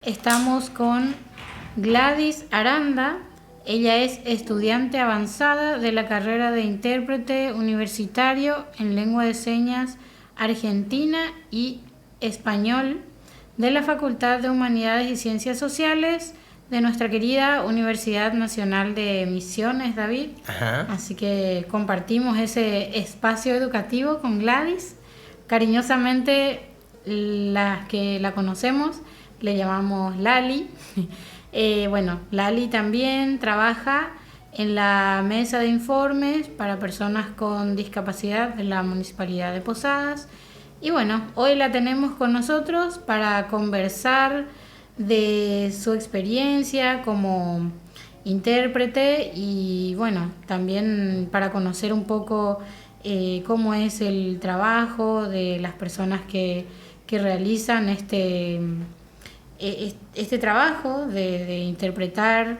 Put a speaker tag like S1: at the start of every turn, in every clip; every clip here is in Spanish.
S1: Estamos con Gladys Aranda. Ella es estudiante avanzada de la carrera de intérprete universitario en lengua de señas argentina y español de la Facultad de Humanidades y Ciencias Sociales de nuestra querida Universidad Nacional de Misiones, David.
S2: Ajá.
S1: Así que compartimos ese espacio educativo con Gladys. Cariñosamente, las que la conocemos le llamamos Lali. Lali también trabaja en la mesa de informes para personas con discapacidad de la Municipalidad de Posadas. Y bueno, hoy la tenemos con nosotros para conversar de su experiencia como intérprete y bueno, también para conocer un poco cómo es el trabajo de las personas que realizan este trabajo de interpretar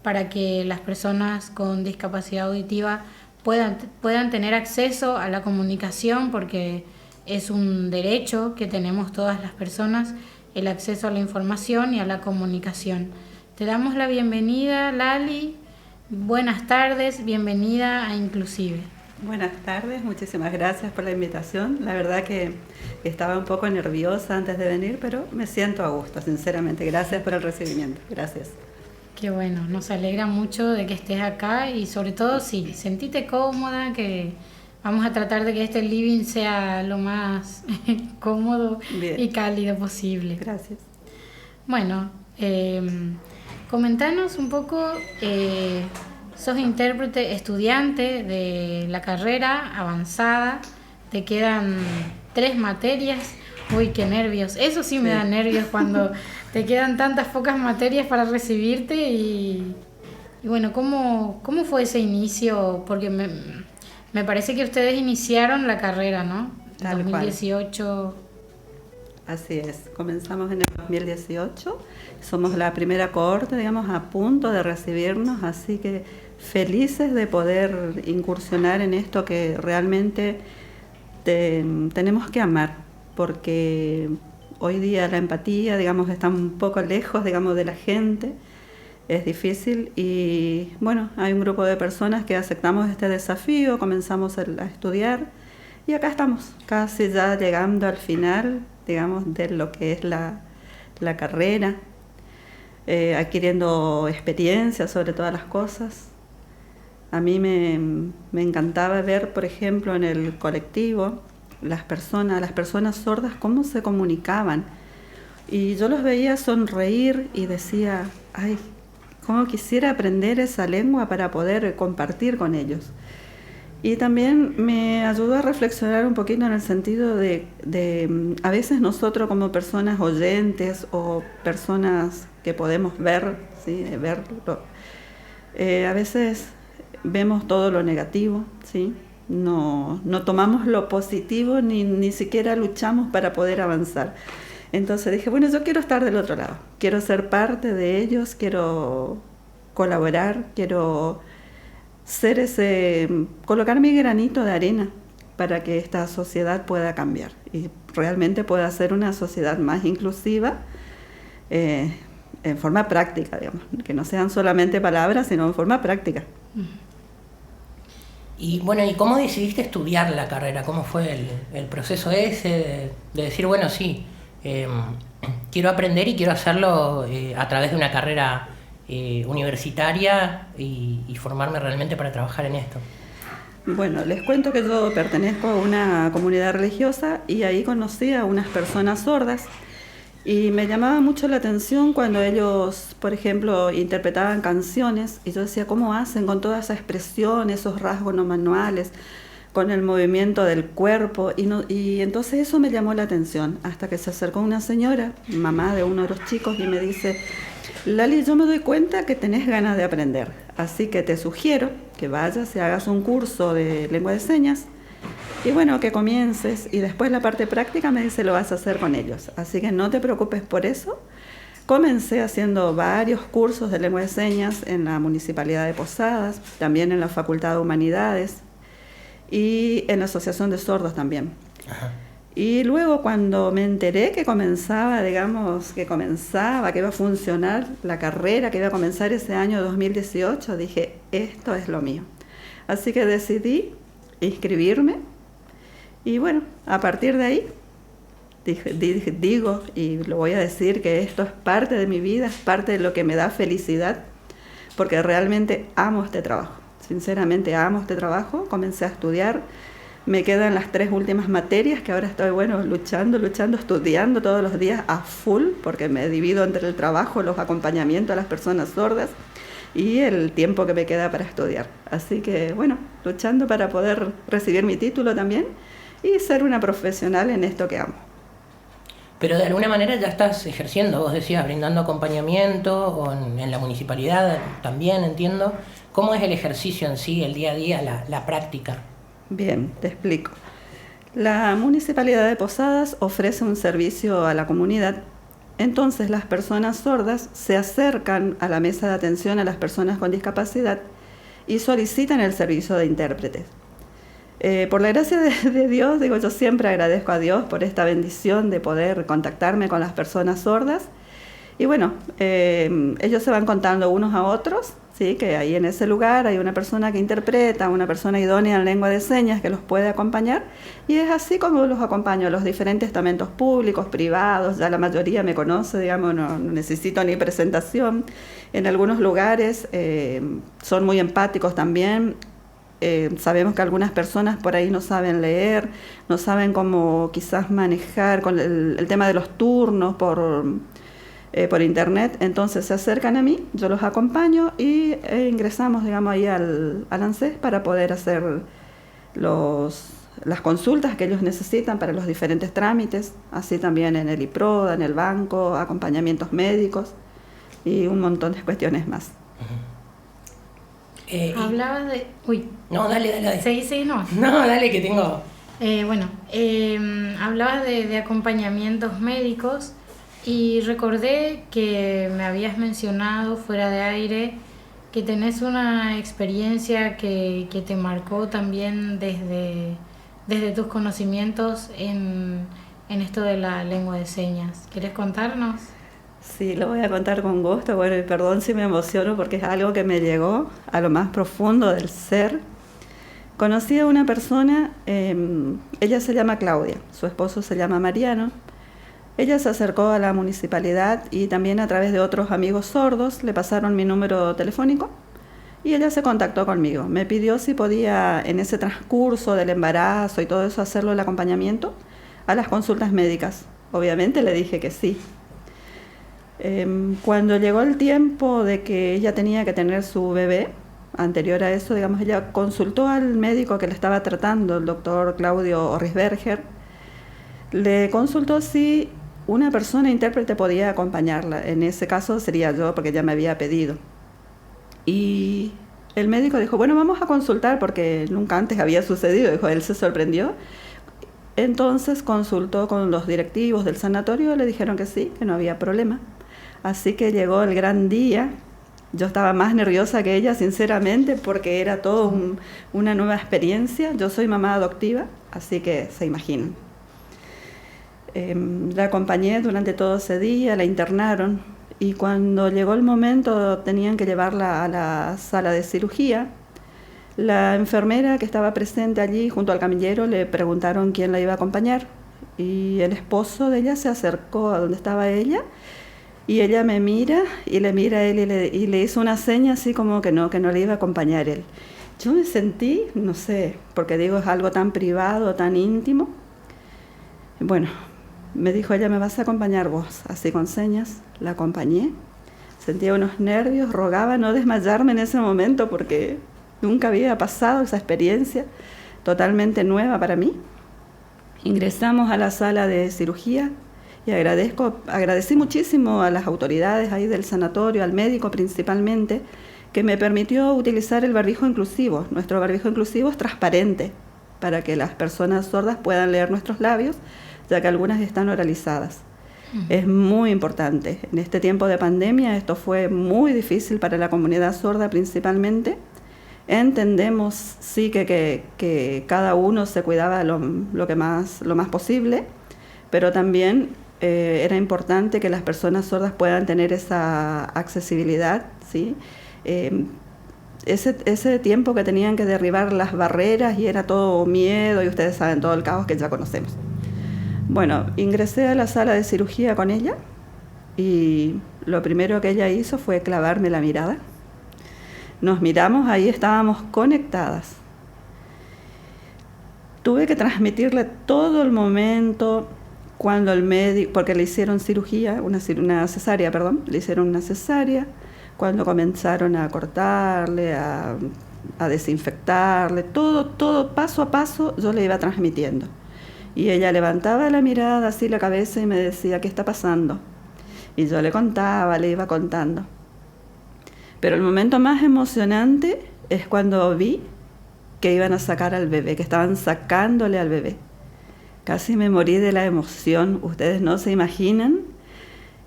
S1: para que las personas con discapacidad auditiva puedan tener acceso a la comunicación, porque es un derecho que tenemos todas las personas, el acceso a la información y a la comunicación. Te damos la bienvenida, Lali. Buenas tardes, bienvenida a Inclusive.
S3: Buenas tardes, muchísimas gracias por la invitación. La verdad que estaba un poco nerviosa antes de venir, pero me siento a gusto, sinceramente. Gracias por el recibimiento, gracias.
S1: Qué bueno, nos alegra mucho de que estés acá y sobre todo, sí, sentite cómoda, que vamos a tratar de que este living sea lo más cómodo y cálido posible.
S3: Gracias.
S1: Bueno, comentanos un poco, sos intérprete estudiante de la carrera avanzada, te quedan 3 materias. Uy, qué nervios, eso sí me da nervios cuando te quedan tantas pocas materias para recibirte y bueno, ¿cómo fue ese inicio? Porque me parece que ustedes iniciaron la carrera, ¿no? En 2018.
S3: Así es, comenzamos en el 2018, somos la primera cohorte, digamos, a punto de recibirnos, así que felices de poder incursionar en esto que realmente tenemos que amar, porque hoy día la empatía, digamos, está un poco lejos, digamos, de la gente, es difícil y bueno, hay un grupo de personas que aceptamos este desafío, comenzamos a estudiar y acá estamos, casi ya llegando al final, digamos, de lo que es la carrera, adquiriendo experiencia sobre todas las cosas. A mí me encantaba ver, por ejemplo, en el colectivo, las personas sordas, cómo se comunicaban. Y yo los veía sonreír y decía, ay, cómo quisiera aprender esa lengua para poder compartir con ellos. Y también me ayudó a reflexionar un poquito en el sentido de a veces nosotros como personas oyentes o personas que podemos ver, ¿sí? Verlo, a veces vemos todo lo negativo, ¿sí? No tomamos lo positivo ni siquiera luchamos para poder avanzar. Entonces dije, bueno, yo quiero estar del otro lado, quiero ser parte de ellos, quiero colaborar, quiero colocar mi granito de arena para que esta sociedad pueda cambiar y realmente pueda ser una sociedad más inclusiva en forma práctica, digamos, que no sean solamente palabras, sino en forma práctica.
S2: Y bueno, ¿y cómo decidiste estudiar la carrera? ¿Cómo fue el proceso ese de decir, bueno, sí, quiero aprender y quiero hacerlo a través de una carrera universitaria y formarme realmente para trabajar en esto?
S3: Bueno, les cuento que yo pertenezco a una comunidad religiosa y ahí conocí a unas personas sordas y me llamaba mucho la atención cuando ellos, por ejemplo, interpretaban canciones y yo decía, ¿cómo hacen con toda esa expresión, esos rasgos no manuales, con el movimiento del cuerpo? Y entonces eso me llamó la atención, hasta que se acercó una señora, mamá de uno de los chicos, y me dice, Lali, yo me doy cuenta que tenés ganas de aprender, así que te sugiero que vayas y hagas un curso de lengua de señas y bueno, que comiences y después la parte práctica me dice lo vas a hacer con ellos, así que no te preocupes por eso. Comencé haciendo varios cursos de lengua de señas en la Municipalidad de Posadas, también en la Facultad de Humanidades y en la Asociación de Sordos también.
S2: Ajá.
S3: Y luego cuando me enteré que comenzaba, digamos, que iba a funcionar la carrera, que iba a comenzar ese año 2018, dije, esto es lo mío. Así que decidí inscribirme y bueno, a partir de ahí digo y lo voy a decir que esto es parte de mi vida, es parte de lo que me da felicidad, porque realmente amo este trabajo. Sinceramente amo este trabajo, comencé a estudiar. Me quedan las 3 últimas materias que ahora estoy, luchando, estudiando todos los días a full, porque me divido entre el trabajo, los acompañamientos a las personas sordas y el tiempo que me queda para estudiar. Así que, luchando para poder recibir mi título también y ser una profesional en esto que amo.
S2: Pero de alguna manera ya estás ejerciendo, vos decías, brindando acompañamiento o en la municipalidad también, entiendo. ¿Cómo es el ejercicio en sí, el día a día, la práctica?
S3: Bien, te explico. La Municipalidad de Posadas ofrece un servicio a la comunidad, entonces las personas sordas se acercan a la mesa de atención a las personas con discapacidad y solicitan el servicio de intérpretes. Por la gracia de Dios, yo siempre agradezco a Dios por esta bendición de poder contactarme con las personas sordas. Y ellos se van contando unos a otros, ¿sí? Que ahí en ese lugar hay una persona que interpreta, una persona idónea en lengua de señas que los puede acompañar. Y es así como los acompaño a los diferentes estamentos públicos, privados, ya la mayoría me conoce, no necesito ni presentación. En algunos lugares son muy empáticos también. Sabemos que algunas personas por ahí no saben leer, no saben cómo quizás manejar con el tema de los turnos por internet, entonces se acercan a mí, yo los acompaño y ingresamos, ahí al ANSES para poder hacer las consultas que ellos necesitan para los diferentes trámites, así también en el IPRODA, en el banco, acompañamientos médicos y un montón de cuestiones más.
S1: Hablabas de... Uy.
S2: No, dale.
S1: Sí, no.
S2: No, dale que tengo...
S1: hablabas de acompañamientos médicos y recordé que me habías mencionado fuera de aire que tenés una experiencia que te marcó también desde tus conocimientos en esto de la lengua de señas. ¿Quieres contarnos?
S3: Sí, lo voy a contar con gusto. Y perdón si me emociono porque es algo que me llegó a lo más profundo del ser. Conocí a una persona, ella se llama Claudia, su esposo se llama Mariano. Ella se acercó a la municipalidad y también a través de otros amigos sordos le pasaron mi número telefónico y ella se contactó conmigo. Me pidió si podía en ese transcurso del embarazo y todo eso hacerlo el acompañamiento a las consultas médicas. Obviamente le dije que sí. Cuando llegó el tiempo de que ella tenía que tener su bebé, anterior a eso, ella consultó al médico que le estaba tratando, el doctor Claudio Orrisberger. Le consultó si una persona intérprete podía acompañarla. En ese caso sería yo, porque ella me había pedido. Y el médico dijo, vamos a consultar, porque nunca antes había sucedido. Él se sorprendió. Entonces consultó con los directivos del sanatorio, le dijeron que sí, que no había problema. Así que llegó el gran día. Yo estaba más nerviosa que ella, sinceramente, porque era todo una nueva experiencia. Yo soy mamá adoptiva, así que se imaginan. La acompañé durante todo ese día, la internaron y cuando llegó el momento tenían que llevarla a la sala de cirugía. La enfermera que estaba presente allí junto al camillero le preguntaron quién la iba a acompañar y el esposo de ella se acercó a donde estaba ella y ella me mira y le mira a él y le hizo una seña así como que no le iba a acompañar él. Yo me sentí, no sé, porque es algo tan privado, tan íntimo. Me dijo ella, ¿me vas a acompañar vos? Así con señas, la acompañé. Sentía unos nervios, rogaba no desmayarme en ese momento porque nunca había pasado esa experiencia, totalmente nueva para mí. Ingresamos a la sala de cirugía y agradecí muchísimo a las autoridades ahí del sanatorio, al médico principalmente, que me permitió utilizar el barbijo inclusivo. Nuestro barbijo inclusivo es transparente para que las personas sordas puedan leer nuestros labios, ya que algunas están oralizadas. Es muy importante. En este tiempo de pandemia esto fue muy difícil para la comunidad sorda principalmente. Entendemos, sí, que cada uno se cuidaba lo más posible, pero también era importante que las personas sordas puedan tener esa accesibilidad, ¿sí? Ese tiempo que tenían que derribar las barreras y era todo miedo, y ustedes saben todo el caos que ya conocemos. Bueno, ingresé a la sala de cirugía con ella y lo primero que ella hizo fue clavarme la mirada. Nos miramos, ahí estábamos conectadas. Tuve que transmitirle todo el momento cuando el médico, porque le hicieron cirugía, una cesárea, perdón, le hicieron una cesárea, cuando comenzaron a cortarle, a desinfectarle, todo paso a paso yo le iba transmitiendo. Y ella levantaba la mirada, así la cabeza, y me decía, ¿qué está pasando? Y yo le contaba, le iba contando. Pero el momento más emocionante es cuando vi que iban a sacar al bebé, que estaban sacándole al bebé. Casi me morí de la emoción, ustedes no se imaginan.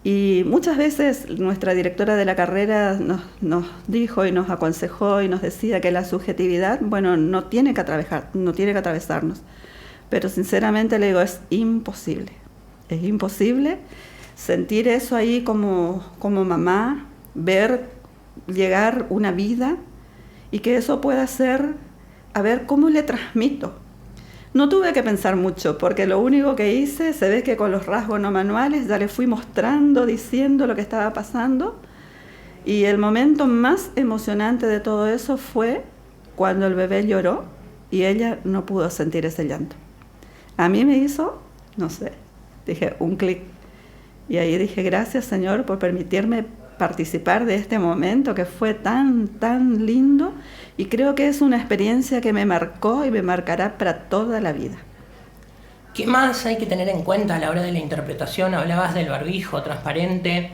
S3: Y muchas veces nuestra directora de la carrera nos dijo y nos aconsejó y nos decía que la subjetividad, bueno, no tiene que atravesarnos. Pero sinceramente le digo, es imposible sentir eso ahí como mamá, ver llegar una vida y que eso pueda ser, a ver cómo le transmito. No tuve que pensar mucho, porque lo único que hice, se ve que con los rasgos no manuales ya le fui mostrando, diciendo lo que estaba pasando, y el momento más emocionante de todo eso fue cuando el bebé lloró y ella no pudo sentir ese llanto. A mí me hizo, no sé, dije un clic, y ahí dije, gracias Señor por permitirme participar de este momento que fue tan lindo, y creo que es una experiencia que me marcó y me marcará para toda la vida.
S2: ¿Qué más hay que tener en cuenta a la hora de la interpretación? Hablabas del barbijo transparente,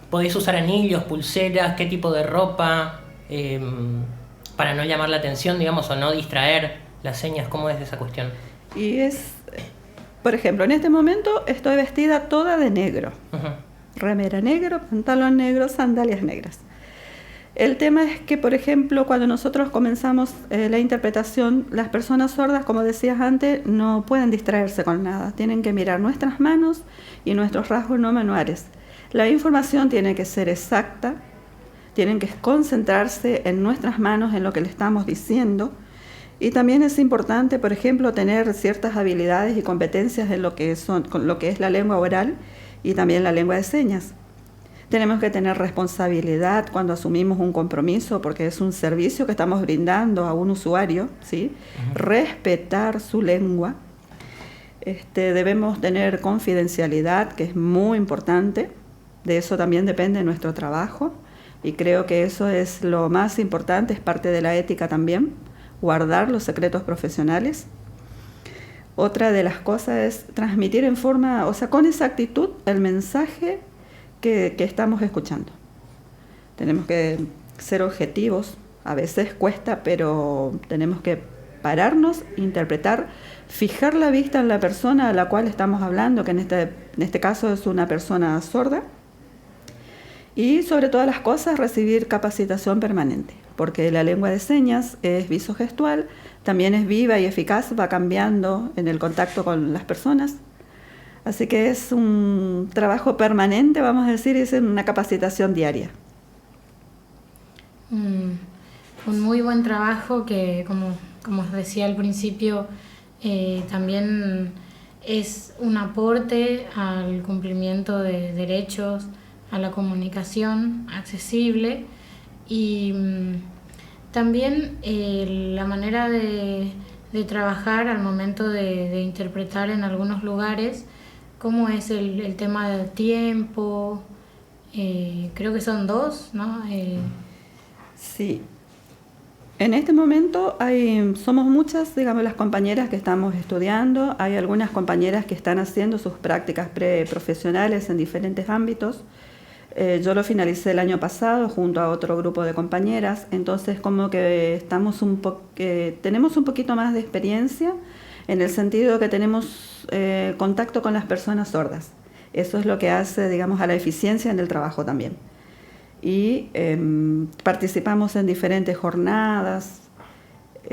S2: ¿podés usar anillos, pulseras, qué tipo de ropa para no llamar la atención, digamos, o no distraer las señas? ¿Cómo es esa cuestión?
S3: Y es, por ejemplo, en este momento estoy vestida toda de negro. Uh-huh. Remera negro, pantalón negro, sandalias negras. El tema es que, por ejemplo, cuando nosotros comenzamos la interpretación, las personas sordas, como decías antes, no pueden distraerse con nada. Tienen que mirar nuestras manos y nuestros rasgos no manuales. La información tiene que ser exacta, tienen que concentrarse en nuestras manos, en lo que le estamos diciendo. Y también es importante, por ejemplo, tener ciertas habilidades y competencias en lo que es la lengua oral y también la lengua de señas. Tenemos que tener responsabilidad cuando asumimos un compromiso, porque es un servicio que estamos brindando a un usuario, ¿sí? Uh-huh. Respetar su lengua. Debemos tener confidencialidad, que es muy importante. De eso también depende nuestro trabajo. Y creo que eso es lo más importante, es parte de la ética también, guardar los secretos profesionales. Otra de las cosas es transmitir en forma, con exactitud el mensaje que estamos escuchando. Tenemos que ser objetivos, a veces cuesta, pero tenemos que pararnos, interpretar, fijar la vista en la persona a la cual estamos hablando, que en este caso es una persona sorda, y sobre todas las cosas recibir capacitación permanente, porque la lengua de señas es visogestual, también es viva y eficaz, va cambiando en el contacto con las personas. Así que es un trabajo permanente, vamos a decir, es una capacitación diaria.
S1: Un muy buen trabajo que, como os decía al principio, también es un aporte al cumplimiento de derechos, a la comunicación accesible y también la manera de trabajar al momento de interpretar en algunos lugares. ¿Cómo es el tema del tiempo? Creo que son 2, ¿no?
S3: Sí. En este momento somos muchas, digamos, las compañeras que estamos estudiando. Hay algunas compañeras que están haciendo sus prácticas preprofesionales en diferentes ámbitos. Yo lo finalicé el año pasado junto a otro grupo de compañeras. Entonces, como que tenemos un poquito más de experiencia en el sentido que tenemos contacto con las personas sordas. Eso es lo que hace, digamos, a la eficiencia en el trabajo también. Y participamos en diferentes jornadas,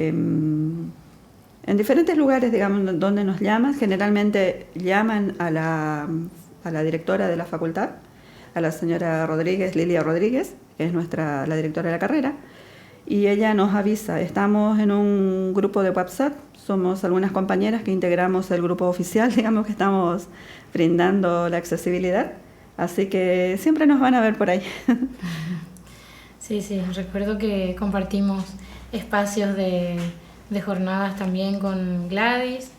S3: en diferentes lugares, digamos, donde nos llaman. Generalmente llaman a la directora de la facultad, a la señora Rodríguez, Lilia Rodríguez, que es la directora de la carrera, y ella nos avisa. Estamos en un grupo de WhatsApp, somos algunas compañeras que integramos el grupo oficial, digamos, que estamos brindando la accesibilidad, así que siempre nos van a ver por ahí.
S1: Sí, recuerdo que compartimos espacios de jornadas también con Gladys,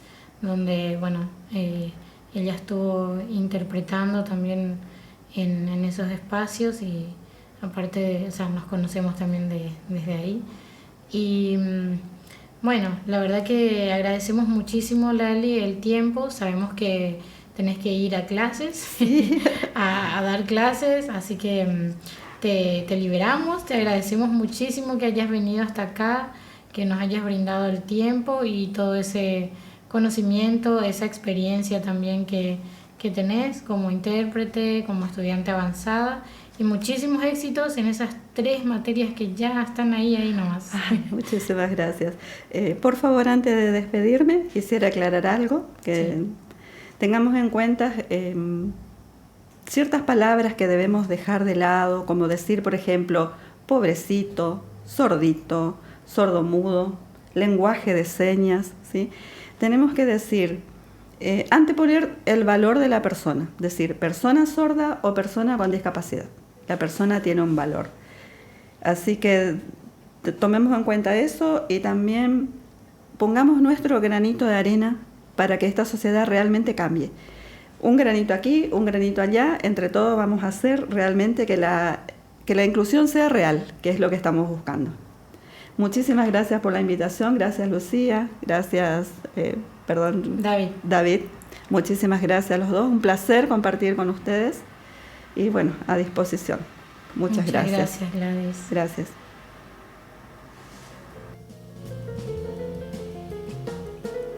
S1: donde, bueno, ella estuvo interpretando también en esos espacios, y aparte, o sea, nos conocemos también desde ahí. Y bueno, la verdad que agradecemos muchísimo, Lali, el tiempo. Sabemos que tenés que ir a clases, sí. a dar clases, así que te liberamos. Te agradecemos muchísimo que hayas venido hasta acá, que nos hayas brindado el tiempo y todo ese conocimiento, esa experiencia también que tenés como intérprete, como estudiante avanzada, y muchísimos éxitos en esas 3 materias que ya están ahí nomás.
S3: Ay, muchísimas gracias. Por favor, antes de despedirme, quisiera aclarar algo, que sí. Tengamos en cuenta ciertas palabras que debemos dejar de lado, como decir, por ejemplo, pobrecito, sordito, sordomudo, lenguaje de señas, ¿sí? Tenemos que decir, anteponer el valor de la persona, decir persona sorda o persona con discapacidad. La persona tiene un valor. Así que tomemos en cuenta eso y también pongamos nuestro granito de arena para que esta sociedad realmente cambie. Un granito aquí, un granito allá, entre todos vamos a hacer realmente que la inclusión sea real, que es lo que estamos buscando. Muchísimas gracias por la invitación, gracias Lucía, gracias, David. Muchísimas gracias a los dos, un placer compartir con ustedes y bueno, a disposición. Muchas gracias.
S1: Gracias, Gladys.
S3: Gracias.